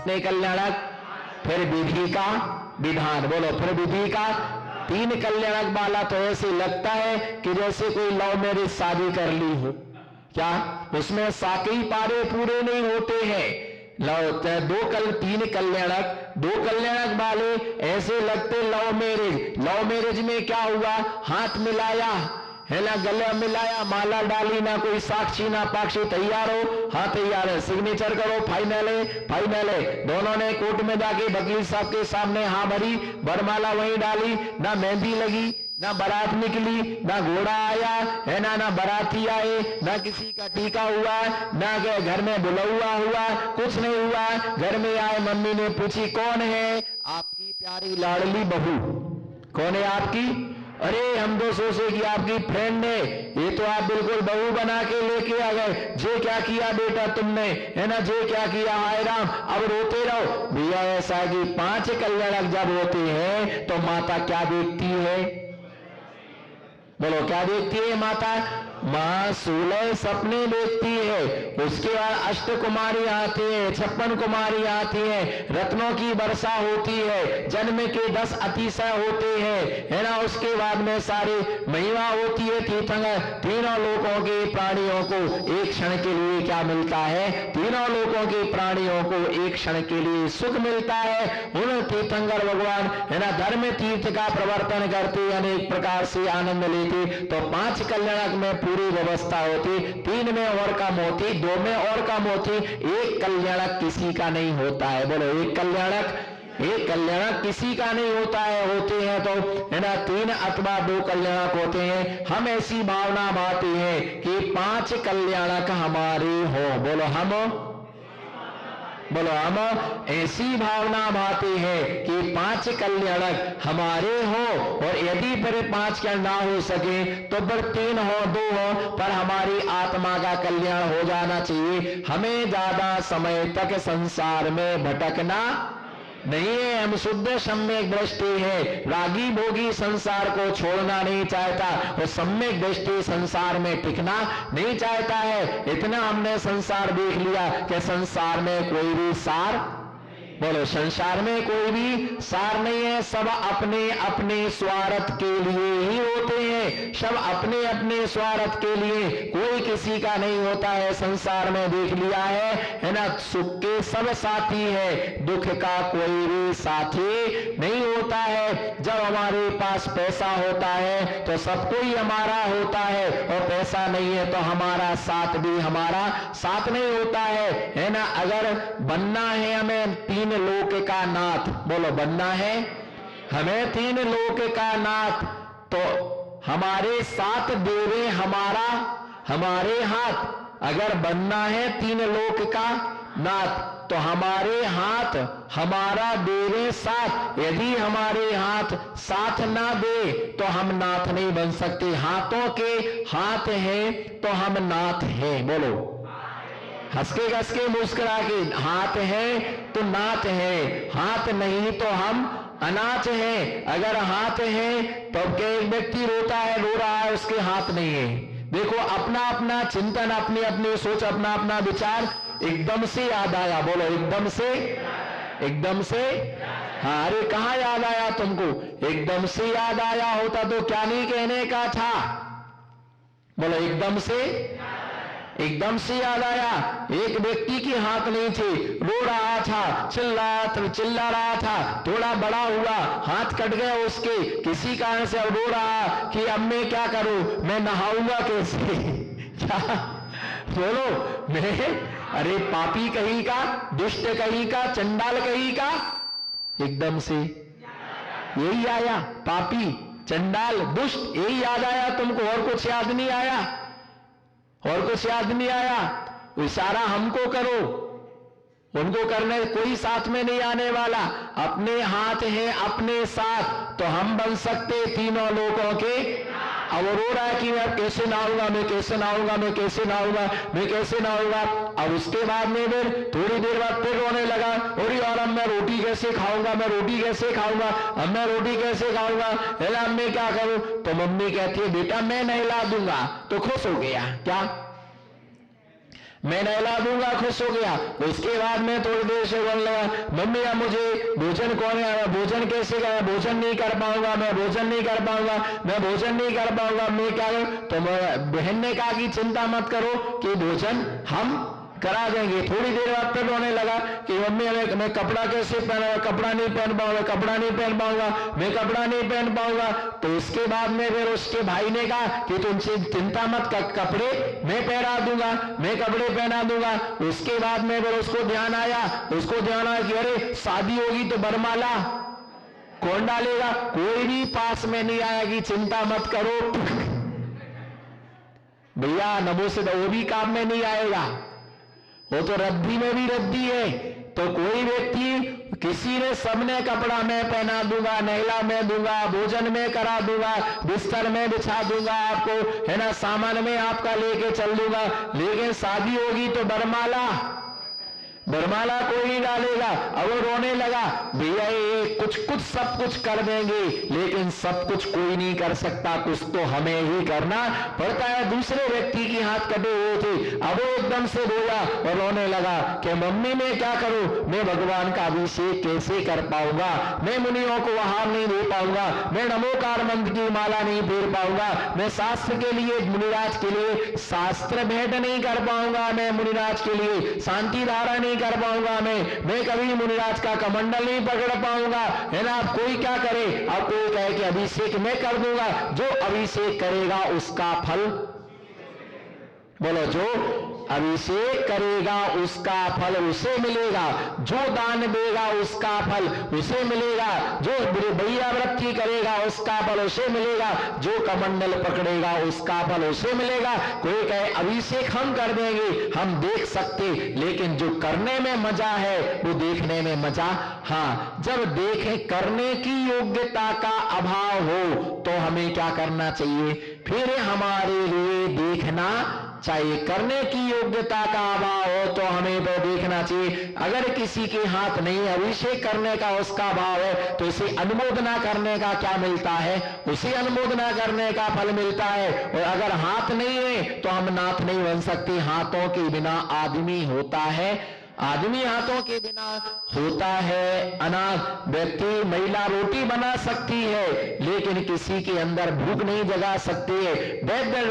कितने कल्याणक? फिर विधि का विधान, बोलो फिर विधि का 3 कल्याणक वाला तो ऐसे लगता है कि जैसे कोई लव मैरिज शादी कर ली हो। क्या उसमें साकई पारे पूरे नहीं होते हैं? 3 कल्याणक, 2 कल्याणक वाले ऐसे लगते लव मैरिज। लव मैरिज में क्या हुआ? हाथ मिलाया है ना, गले मिलाया, माला डाली, ना कोई साक्षी ना पाक्षी, तैयार हो? हाँ तैयार है, सिग्नेचर करो, फाइनल है, फाइनल है। दोनों ने कोर्ट में जाके वकील साहब के सामने हाँ भरी, वरमाला वहीं डाली, ना मेहंदी लगी, ना बारात निकली, ना घोड़ा आया है ना बाराती आए, ना किसी का टीका हुआ, ना घर में बुलौआ हुआ, कुछ नहीं हुआ। घर में आए, मम्मी ने पूछी कौन है? आपकी प्यारी लाडली बहू। कौन है आपकी? अरे हम तो सोचे कि आपकी फ्रेंड है, ये तो आप बिल्कुल बहू बना के लेके आ गए। जे क्या किया बेटा तुमने, है ना, जे क्या किया, हाय राम। अब रोते रहो भैया। ऐसा है कि 5 कल्याणक जब होते हैं तो माता क्या देखती है? बोलो क्या देखती है माता? मां 16 सपने देखती है। उसके बाद 8 कुमारी आती है, 56 कुमारी आती है, रत्नों की वर्षा होती है, जन्म के 10 अतिशय होते हैं, है ना। उसके बाद में सारी महिमा होती है। तीर्थंकर तीनों लोकों के प्राणियों को एक क्षण के लिए क्या मिलता है? तीनों लोकों के प्राणियों को एक क्षण के लिए सुख मिलता है। उन तीर्थंकर भगवान, है ना, धर्म तीर्थ का प्रवर्तन करते, अनेक प्रकार से आनंद लेते। तो 5 कल्याणक में पूरी व्यवस्था होती, 3 में और कम होती, 2 में और कम होती, 1 कल्याणक किसी का नहीं होता है। बोलो 1 कल्याणक किसी का नहीं होता है। होते हैं तो, है ना, 3 अथवा 2 कल्याणक होते हैं। हम ऐसी भावना भाते हैं कि 5 कल्याणक हमारे हो। बोलो हम ऐसी भावना भाते हैं कि 5 कल्याणक हमारे हो। और यदि फिर 5 का ना हो सके तो फिर 3 हो, 2 हो, पर हमारी आत्मा का कल्याण हो जाना चाहिए। हमें ज्यादा समय तक संसार में भटकना नहीं है। हम शुद्ध सम्यक दृष्टि है, रागी भोगी संसार को छोड़ना नहीं चाहता और सम्यक दृष्टि संसार में टिकना नहीं चाहता है। इतना हमने संसार देख लिया कि संसार में कोई भी सार, बोलो संसार में कोई भी सार नहीं है। सब अपने अपने स्वार्थ के लिए ही होते हैं, सब अपने अपने स्वार्थ के लिए, कोई किसी का नहीं होता है। संसार में देख लिया है ना, सुख के सब साथी है, दुख का कोई भी साथी नहीं होता है। जब हमारे पास पैसा होता है तो सब कोई हमारा होता है, और पैसा नहीं है तो हमारा साथ भी हमारा साथ नहीं होता है ना। अगर बनना है हमें 3 लोक का नाथ, बोलो बनना है हमें 3 लोक का नाथ, तो हमारे साथ देवे हमारे हाथ। अगर बनना है 3 लोक का नाथ तो हमारे हाथ हमारा देवे साथ। यदि हमारे हाथ साथ ना दे तो हम नाथ नहीं बन सकते। हाथों के हाथ हैं तो हम नाथ हैं। बोलो हंसके हंसके मुस्कुरा के, हाथ है तो नाथ है, हाथ नहीं तो हम अनाथ हैं। अगर हाथ है तो एक व्यक्ति रोता है, रो रहा है, उसके हाथ नहीं है। देखो अपना अपना चिंतन, अपनी अपनी सोच, अपना अपना विचार एकदम से याद आया। बोलो एकदम से हाँ, अरे कहाँ याद आया तुमको? एकदम से याद आया होता तो क्या नहीं कहने का था? बोलो एकदम से याद आया। एक व्यक्ति के हाथ नहीं थे, रो रहा था, चिल्ला रहा था, थोड़ा बड़ा हुआ, हाथ कट गया उसके किसी कारण से, अब रो रहा कि अब मैं क्या करूं, मैं नहाऊंगा कैसे? क्या बोलो मैं, अरे पापी कहीं का, दुष्ट कहीं का, चंडाल कहीं का, एकदम से यही आया। पापी, चंडाल, दुष्ट, यही याद आया तुमको, और कुछ याद नहीं आया? और कुछ याद नहीं आया? इशारा हमको करो, उनको करने कोई साथ में नहीं आने वाला। अपने हाथ है अपने साथ तो हम बन सकते 3 लोगों के। अब रो रहा है कि मैं कैसे नहाऊंगा, मैं कैसे नहाऊंगा, मैं कैसे नहाऊंगा, मैं कैसे नहाऊंगा। अब उसके बाद में फिर थोड़ी देर बाद फिर रोने लगा, अरे यार अब मैं रोटी कैसे खाऊंगा, मैं रोटी कैसे खाऊंगा, अब मैं रोटी कैसे खाऊंगा, अब मैं क्या करूं? तो मम्मी कहती है बेटा मैं नहला दूंगा। तो खुश हो गया। क्या मैं नहला दूंगा, खुश हो गया। उसके बाद में थोड़ी देर से बोलने लगा, मम्मी अब मुझे भोजन कौन है, मैं भोजन कैसे करूं, भोजन नहीं कर पाऊंगा, मैं भोजन नहीं कर पाऊंगा, मैं भोजन नहीं कर पाऊंगा, मैं क्या करूं? तो बहन ने कहा कि चिंता मत करो कि भोजन हम करा देंगे। थोड़ी देर बाद फिर रोने लगा कि मम्मी मैं कपड़ा कैसे पहना, कपड़ा नहीं पहन पाऊंगा, कपड़ा नहीं पहन पाऊंगा, मैं कपड़ा नहीं पहन पाऊंगा। तो इसके बाद में फिर उसके भाई ने कहा कि तुम चिंता मत कर, कपड़े मैं पहना दूंगा, मैं कपड़े पहना दूंगा। उसके बाद में फिर उसको ध्यान आया कि अरे शादी होगी तो बरमाला कौन डालेगा? कोई भी पास में नहीं आया कि चिंता मत करो भैया, नमो से वो भी काम में नहीं आएगा, वो तो रद्दी में भी रद्दी है। तो कोई व्यक्ति, किसी ने, सबने कपड़ा मैं पहना दूंगा, नहला मैं दूंगा, भोजन में करा दूंगा, बिस्तर में बिछा दूंगा आपको, है ना, सामान में आपका लेके चल दूंगा, लेकिन शादी होगी तो बरमाला कोई नहीं डालेगा। अब वो रोने लगा, भैया ये कुछ सब कुछ कर देंगे, लेकिन सब कुछ कोई नहीं कर सकता, कुछ तो हमें ही करना पड़ता है। दूसरे व्यक्ति की हाथ कटे हुए थे। अब वो एकदम से रोया और रोने लगा कि मम्मी मैं क्या करूं, मैं भगवान का अभिषेक कैसे कर पाऊंगा, मैं मुनियों को आहार नहीं दे पाऊंगा, मैं नमोकार मंत्र की माला नहीं फेर पाऊंगा, मैं शास्त्र के लिए, मुनिराज के लिए शास्त्र भेंट नहीं कर पाऊंगा, मैं मुनिराज के लिए शांति धारा नहीं कर पाऊंगा, मैं कभी मुनिराज का कमंडल नहीं पकड़ पाऊंगा, है ना। अब कोई क्या करे, अब कोई कहे कि अभिषेक मैं कर दूंगा, जो अभिषेक करेगा उसका फल, बोलो, जो अभिषेक करेगा उसका फल उसे मिलेगा, जो दान देगा उसका फल उसे मिलेगा, जो भैया व्रत करेगा उसका फल उसे मिलेगा, जो कमंडल पकड़ेगा उसका फल उसे मिलेगा। कोई कहे अभिषेक हम कर देंगे, हम देख सकते, लेकिन जो करने में मजा है वो देखने में मजा, हाँ, जब देखे करने की योग्यता का अभाव हो तो हमें क्या करना चाहिए, फिर हमारे लिए देखना चाहिए। करने की योग्यता का अभाव हो तो हमें तो देखना चाहिए। अगर किसी के हाथ नहीं, अभिषेक करने का उसका भाव है, तो इसे अनुमोदना करने का क्या मिलता है, उसे अनुमोदना करने का फल मिलता है। और अगर हाथ नहीं है तो हम नाथ नहीं बन सकते। हाथों के बिना आदमी होता है, आदमी हाथों के बिना होता है अनाथ। व्यक्ति, महिला रोटी बना सकती है लेकिन किसी के अंदर भूख नहीं जगा सकती है। वैद्य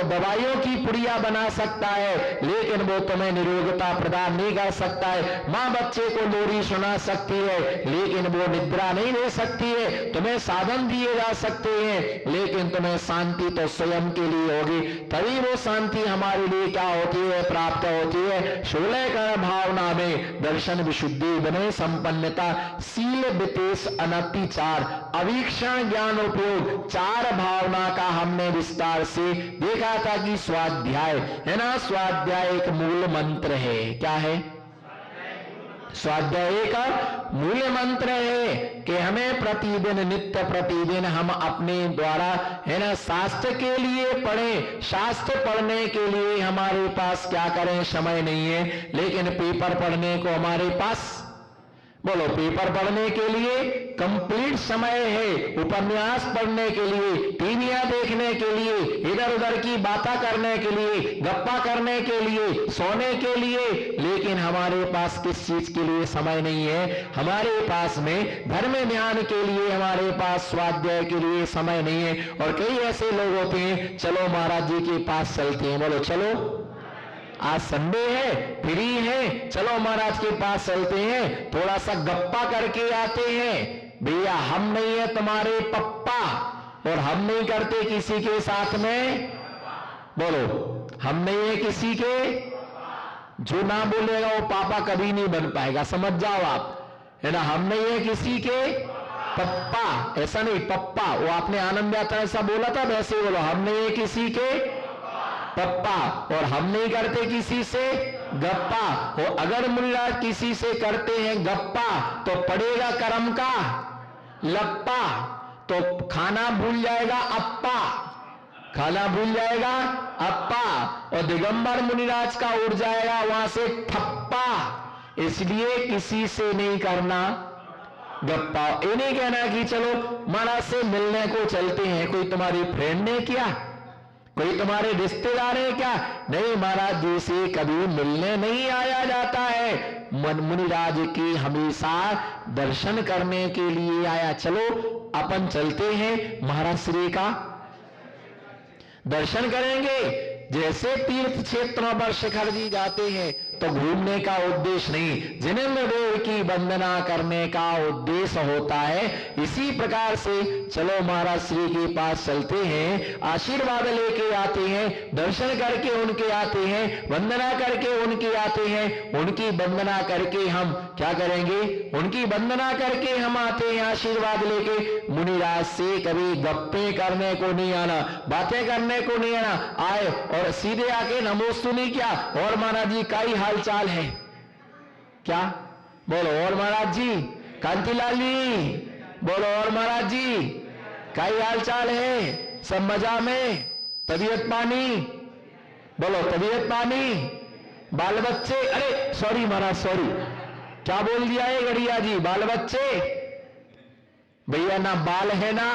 दवाइयों की पुड़िया बना सकता है लेकिन वो तुम्हें निरोगता प्रदान नहीं कर सकता है। माँ बच्चे को लोरी सुना सकती है लेकिन वो निद्रा नहीं दे सकती है। तुम्हें साधन दिए जा सकते हैं लेकिन तुम्हें शांति तो स्वयं के लिए होगी, तभी वो शांति हमारे लिए क्या होती है, प्राप्त होती है। 16 का भावना में दर्शन विशुद्धि बने संपन्नता, शील वितेश अनति 4, अवीक्षण ज्ञान उपयोग 4 भावना का हमने विस्तार से देखा था कि स्वाध्याय है ना, स्वाध्याय एक मूल मंत्र है। क्या है? स्वाध्याय का मूल मंत्र है कि हमें प्रतिदिन, नित्य प्रतिदिन हम अपने द्वारा, है ना, शास्त्र के लिए पढ़ें। शास्त्र पढ़ने के लिए हमारे पास क्या करें, समय नहीं है, लेकिन पेपर पढ़ने को हमारे पास, बोलो, पेपर पढ़ने के लिए कंप्लीट समय है। उपन्यास पढ़ने के लिए, टीवियां देखने के लिए, इधर उधर की बातें करने के लिए, गप्पा करने के लिए, सोने के लिए, लेकिन हमारे पास किस चीज के लिए समय नहीं है। हमारे पास में धर्म ध्यान के लिए, हमारे पास स्वाध्याय के लिए समय नहीं है। और कई ऐसे लोग होते हैं, चलो महाराज जी के पास चलते हैं, बोलो चलो, आज संडे है, फ्री है, चलो महाराज के पास चलते हैं, थोड़ा सा गप्पा करके आते हैं। भैया हम नहीं है तुम्हारे पप्पा, और हम नहीं करते किसी के साथ में, बोलो, हम नहीं है किसी के, जो ना बोलेगा वो पापा कभी नहीं बन पाएगा, समझ जाओ आप, है ना। हम नहीं है किसी के पप्पा, ऐसा नहीं, पप्पा, वो आपने आनंद यात्रा ऐसा बोला था, वैसे बोलो, हम नहीं है किसी के पप्पा, और हम नहीं करते किसी से गप्पा। और अगर मुनिराज किसी से करते हैं गप्पा तो पड़ेगा कर्म का लप्पा, तो खाना भूल जाएगा अप्पा, खाना भूल जाएगा अप्पा, और दिगंबर मुनिराज का उड़ जाएगा वहां से ठप्पा। इसलिए किसी से नहीं करना गप्पा। ये नहीं कहना कि चलो महाराज से मिलने को चलते हैं, कोई तुम्हारी फ्रेंड ने किया, कोई तुम्हारे रिश्तेदार है क्या? नहीं, महाराज जी से कभी मिलने नहीं आया जाता है, मुनिराज की हमेशा दर्शन करने के लिए आया। चलो अपन चलते हैं, महाराज श्री का दर्शन करेंगे। जैसे तीर्थ क्षेत्रों पर शिखर जी जाते हैं तो घूमने का उद्देश्य नहीं, जिनेंद्र देव की वंदना करने का उद्देश्य होता है। इसी प्रकार से चलो महाराज श्री के पास चलते हैं, आशीर्वाद लेके आते हैं, दर्शन करके उनके आते हैं, वंदना करके उनके आते हैं। उनकी वंदना करके हम क्या करेंगे? उनकी वंदना करके हम आते हैं आशीर्वाद लेके। मुनिराज से कभी गप्पे करने को नहीं आना, बातें करने को नहीं आना, आए और सीधे आके नमोस्तुनी क्या और महाराज जी का ही हाल चाल है क्या? बोलो और महाराज जी, कांतिलाल जी बोलो और महाराज जी का ही हाल चाल है? सब मजा में? तबीयत पानी बोलो, तबीयत पानी, बाल बच्चे? अरे सॉरी महाराज, सॉरी, क्या बोल दिया है गड़िया जी? बाल बच्चे? भैया ना बाल है ना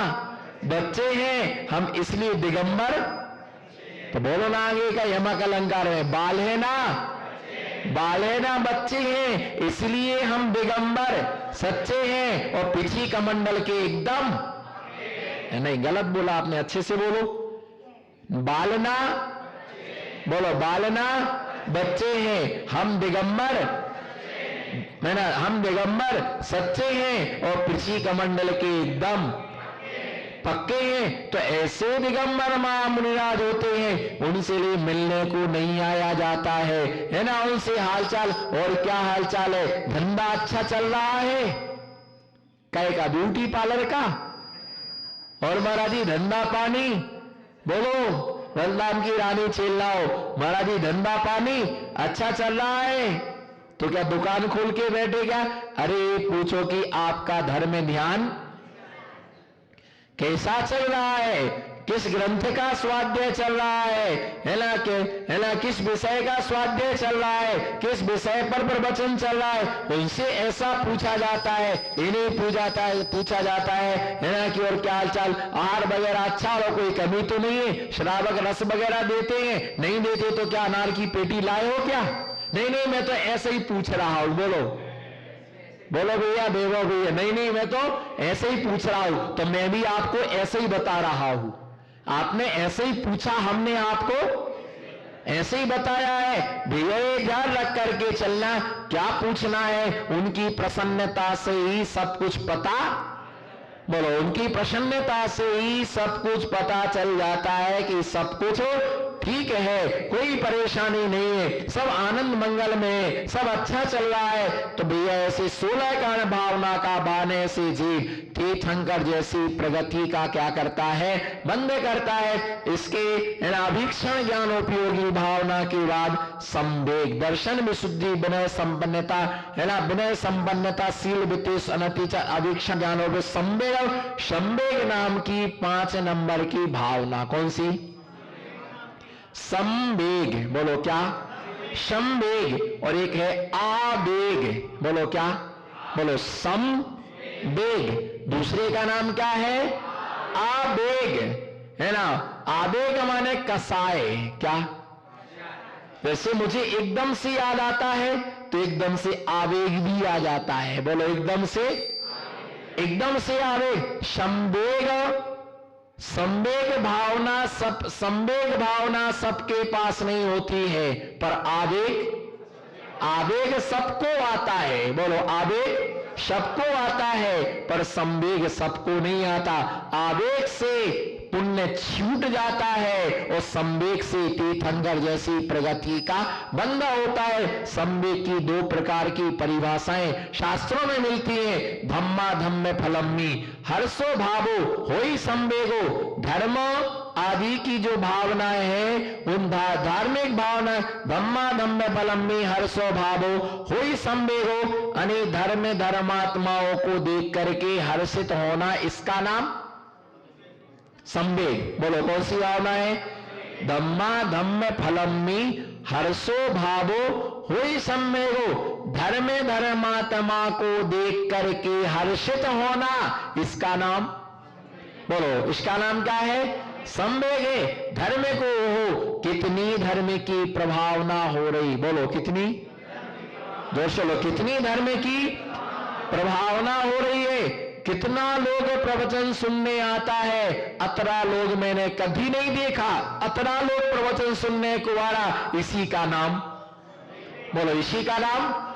बच्चे हैं, हम इसलिए दिगंबर। तो बोलो ना आगे का यमक अलंकार है, बाल है ना, बाल है ना बच्चे हैं, इसलिए हम दिगंबर सच्चे हैं और पीछी कमंडल के एकदम नहीं, गलत बोला आपने, अच्छे से बोलो। बालना बोलो, बालना बच्चे हैं, हम दिगंबर, मैं ना, हम दिगंबर सच्चे हैं और पीछी कमंडल के एकदम पक्के हैं। तो ऐसे दिगंबर मुनिराज होते हैं, उनसे लिए मिलने को नहीं आया जाता है ना? उनसे हालचाल, और क्या हालचाल है? धंधा अच्छा चल रहा है? काय का? ब्यूटी पार्लर का? और महाराज जी धंधा पानी बोलो, बलराम की रानी चेल लाओ, महाराज जी धंधा पानी अच्छा चल रहा है? तो क्या दुकान खोल के बैठे क्या? अरे पूछो कि आपका धर्म में ध्यान कैसा चल रहा है, किस ग्रंथ का स्वाध्याय चल रहा है ना, किस विषय का स्वाध्याय चल रहा है, किस विषय पर प्रवचन चल रहा है, उनसे ऐसा पूछा जाता है। इन्हें पूछा जाता है ना कि और क्या हाल चाल, आहार वगैरह अच्छा हो, कोई कमी तो नहीं है, श्रावक रस वगैरह देते हैं, नहीं देते तो क्या अनार की पेटी लाए हो क्या? नहीं नहीं, मैं तो ऐसे ही पूछ रहा हूं। बोलो बोलो भैया, देवो भैया, नहीं नहीं, मैं तो ऐसे ही पूछ रहा हूं। तो मैं भी आपको ऐसे ही बता रहा हूं, आपने ऐसे ही पूछा, हमने आपको ऐसे ही बताया है। भैया ध्यान रख करके चलना, क्या पूछना है? उनकी प्रसन्नता से ही सब कुछ पता, बोलो उनकी प्रसन्नता से ही सब कुछ पता चल जाता है कि सब कुछ ठीक है, कोई परेशानी नहीं है, सब आनंद मंगल में, सब अच्छा चल रहा है। तो भैया ऐसे 16 कारण भावना का बाने से जीव तीर्थंकर जैसी प्रगति का क्या करता है? बंद करता है। इसके अभीक्षण ज्ञान उपयोगी भावना के बाद संवेग, दर्शन विशुद्धि, विनय संपन्नता है ना, विनय संपन्नता, शील, वित्तेश, अनति, अभीक्षण ज्ञान और संवेग नाम की 5 नंबर की भावना। कौन सी? संवेग, बोलो क्या? संवेग। और एक है आवेग, बोलो क्या? बोलो संवेग। दूसरे का नाम क्या है? आवेग, है ना? आवेग माने कसाय, क्या? वैसे मुझे एकदम से याद आता है तो एकदम से आवेग भी आ जाता है। बोलो एकदम से आवेग। संवेग, संवेग भावना सबके पास नहीं होती है, पर आवेग सबको आता है। बोलो आवेग सबको आता है, पर संवेग सबको नहीं आता। आवेग से पुण्य छूट जाता है और संवेग से तीर्थंकर जैसी प्रगति का बंध होता है। संवेग की 2 प्रकार की परिभाषाएं शास्त्रों में मिलती हैं। धम्मा धम्म फलम्मी, हर्षो भावो होई संवेगो। धर्म आदि की जो भावनाएं हैं, उन धार्मिक भावना धम्मा धम्म फलम्मी हर्षो भावो होई संवेगो, यानी धर्म धर्मात्माओं को देख करके हर्षित होना, इसका नाम संवेग। बोलो कौन सी भावना है? धम्मा धम्म फलम्मी हर्षो भावो होई संवेगो। धर्म धर्मात्मा को देख करके हर्षित होना, इसका नाम, बोलो इसका नाम क्या है? संवेग है। धर्म को हो, कितनी धर्म की प्रभावना हो रही, बोलो कितनी, जोर से बोलो, कितनी धर्म की प्रभावना हो रही है। कितना लोग प्रवचन सुनने आता है, अतरा लोग मैंने कभी नहीं देखा, अतरा लोग प्रवचन सुनने को आ रहा, इसी का नाम, बोलो इसी का नाम।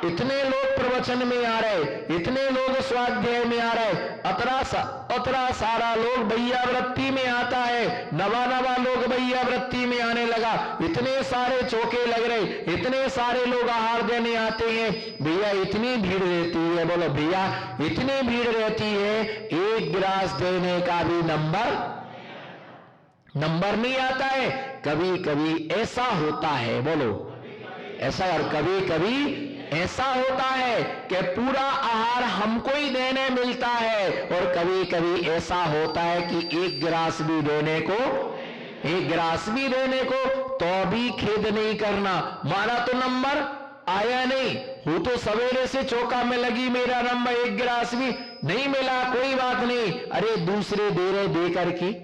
इतने लोग प्रवचन में आ रहे, इतने लोग स्वाध्याय में आ रहे, अतरा सारा लोग भैया वृत्ति में आता है, नवा नवा लोग भैया वृत्ति में आने लगा, इतने सारे चौके लग रहे, इतने सारे लोग आहार देने आते हैं। भैया इतनी भीड़ रहती है, बोलो भैया इतनी भीड़ रहती है, एक गिलास देने का भी नंबर नहीं आता है। कभी कभी ऐसा होता है, बोलो ऐसा, और कभी कभी ऐसा होता है कि पूरा आहार हमको ही देने मिलता है, और कभी कभी ऐसा होता है कि एक गिलास भी देने को तो भी खेद नहीं करना, मारा तो नंबर आया नहीं, हूं तो सवेरे से चौका में लगी, मेरा नंबर एक गिलास भी नहीं मिला, कोई बात नहीं, अरे दूसरे दे रहे, दे करके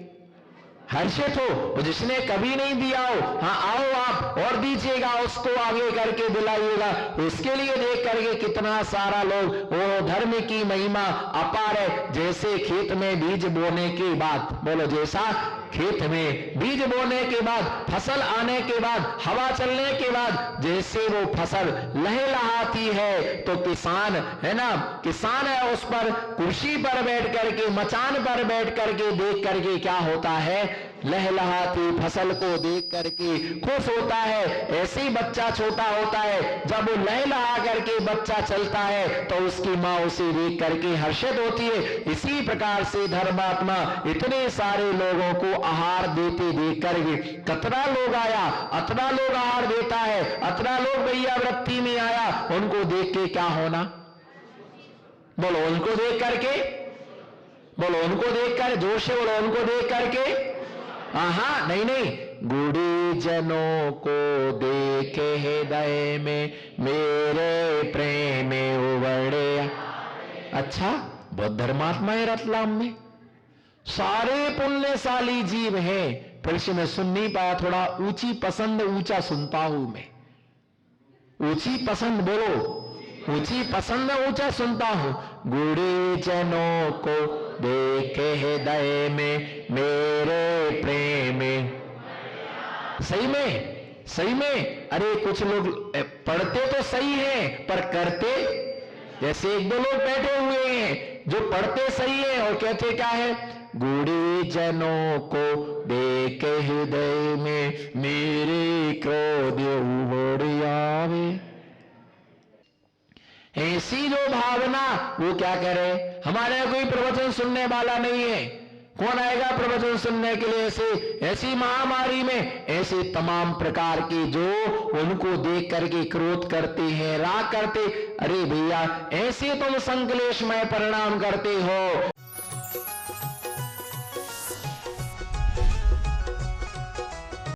हर्षित हो, जिसने कभी नहीं दिया हो, हाँ आओ आप और दीजिएगा, उसको आगे करके दिलाइएगा, उसके लिए देख करके कितना सारा लोग, वो धर्म की महिमा अपार है। जैसे खेत में बीज बोने के बाद, बोलो जैसा खेत में बीज बोने के बाद, फसल आने के बाद, हवा चलने के बाद जैसे वो फसल लहलहाती है, तो किसान है ना, किसान है उस पर कुर्सी पर बैठ करके, मचान पर बैठ करके देख करके क्या होता है, लहलहाती फसल को देख करके खुश होता है। ऐसे ही बच्चा छोटा होता है, जब वो लहलहा करके बच्चा चलता है तो उसकी माँ उसे देख करके हर्षित होती है। इसी प्रकार से धर्मात्मा इतने सारे लोगों को आहार देते देख करके, कतरा लोग आया, अतरा लोग आहार देता है, अतरा लोग भैया वृत्ति में आया, उनको देख के क्या होना, बोलो उनको देख करके, बोलो उनको देख कर, जोर से बोलो उनको देख करके, हाँ नहीं, गुड़ी जनों को देखे हृदय में मेरे प्रेम उबड़े। अच्छा, बहुत धर्मात्मा है रतलाम में, सारे पुण्यशाली जीव हैं, फिर से मैं सुन नहीं पाया, थोड़ा ऊंची पसंद ऊंचा सुनता हूं मैं, ऊंची पसंद बोलो, ऊंची पसंद ऊंचा सुनता हूं। गुड़ी जनों को देखे हृदय में मेरे प्रेम, सही में, अरे कुछ लोग पढ़ते तो सही है पर करते, जैसे एक दो लोग बैठे हुए हैं जो पढ़ते सही है और कहते क्या है, गुड़ी जनों को देखे हृदय में मेरे क्रोध उबड़ आवे। ऐसी जो भावना, वो क्या करे, हमारे कोई प्रवचन सुनने वाला नहीं है, कौन आएगा प्रवचन सुनने के लिए। ऐसी महामारी में ऐसे तमाम प्रकार के जो उनको देख करके क्रोध करते हैं, राग करते, अरे भैया ऐसे तुम संकलेश में परिणाम करते हो।